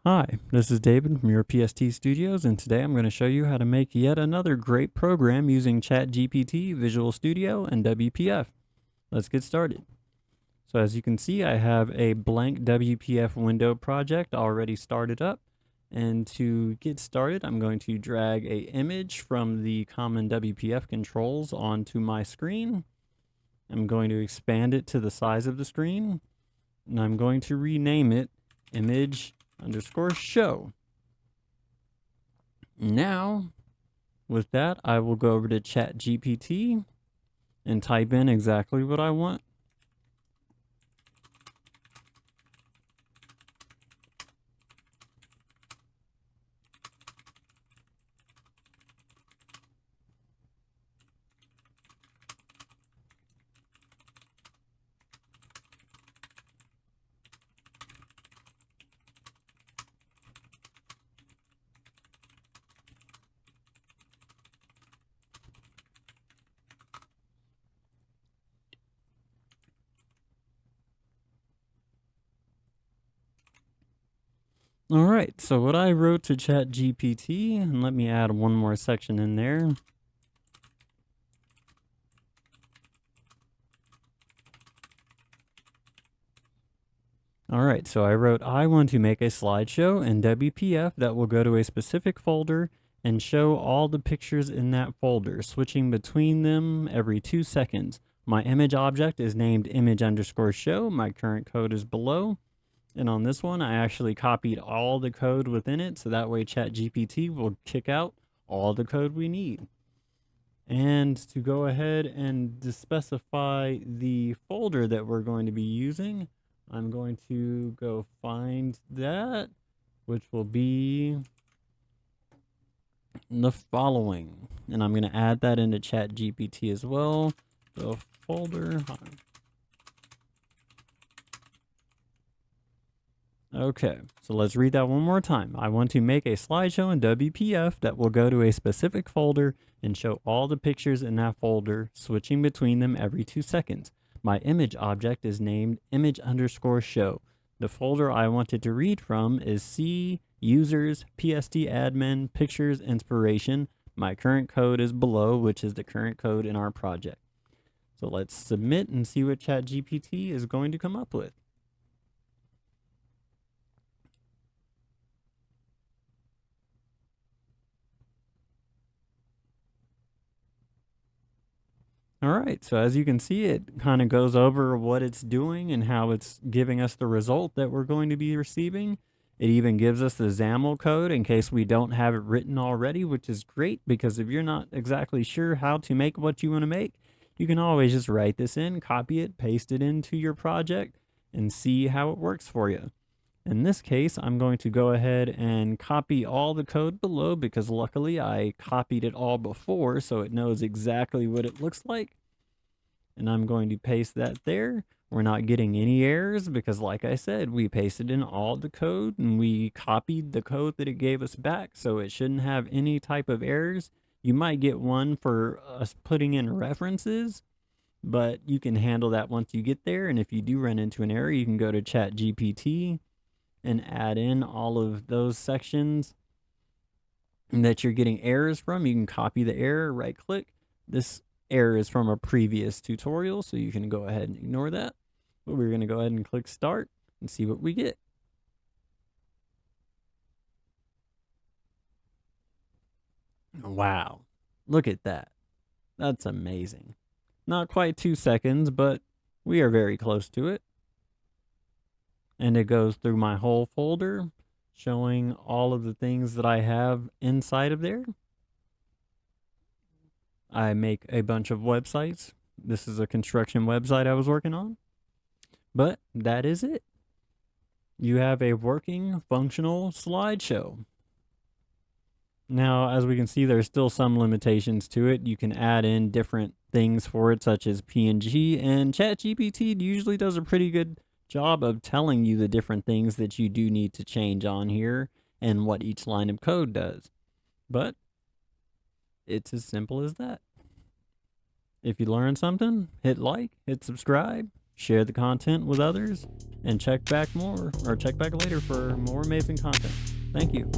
Hi, this is David from YourPST Studios, and today I'm going to show you how to make yet another great program using ChatGPT, Visual Studio, and WPF. Let's get started. So as you can see, I have a blank WPF window project already started up. And to get started, I'm going to drag an image from the common WPF controls onto my screen. I'm going to expand it to the size of the screen, and I'm going to rename it image_show. Now, with that, I will go over to ChatGPT and type in exactly what I want. All right, so what I wrote to ChatGPT, and let me add one more section in there. All right, so I wrote, I want to make a slideshow in WPF that will go to a specific folder and show all the pictures in that folder, switching between them every 2 seconds. My image object is named image_show. My current code is below. And on this one, I actually copied all the code within it, so that way ChatGPT will kick out all the code we need. And to go ahead and specify the folder that we're going to be using, I'm going to go find that, which will be the following. And I'm going to add that into ChatGPT as well. The folder. Okay, so let's read that one more time. I want to make a slideshow in WPF that will go to a specific folder and show all the pictures in that folder, switching between them every 2 seconds. My image object is named image_show. The folder I wanted to read from is C, users, PST admin, pictures, inspiration. My current code is below, which is the current code in our project. So let's submit and see what ChatGPT is going to come up with. All right, so as you can see, it kind of goes over what it's doing and how it's giving us the result that we're going to be receiving. It even gives us the XAML code in case we don't have it written already, which is great because if you're not exactly sure how to make what you want to make, you can always just write this in, copy it, paste it into your project, and see how it works for you. In this case, I'm going to go ahead and copy all the code below because luckily I copied it all before, so it knows exactly what it looks like. And I'm going to paste that there. We're not getting any errors because, like I said, we pasted in all the code and we copied the code that it gave us back, so it shouldn't have any type of errors. You might get one for us putting in references, but you can handle that once you get there. And if you do run into an error, you can go to ChatGPT and add in all of those sections that you're getting errors from. You can copy the error, right click. This error is from a previous tutorial, so you can go ahead and ignore that. But we're going to go ahead and click start and see what we get. Wow, look at that. That's amazing. Not quite 2 seconds, but we are very close to it. And it goes through my whole folder, showing all of the things that I have inside of there. I make a bunch of websites. This is a construction website I was working on. But that is it. You have a working, functional slideshow. Now, as we can see, there's still some limitations to it. You can add in different things for it, such as PNG, and ChatGPT usually does a pretty good job of telling you the different things that you do need to change on here and what each line of code does. But it's as simple as that. If you learned something, hit like, hit subscribe, share the content with others, and check back later for more amazing content. Thank you.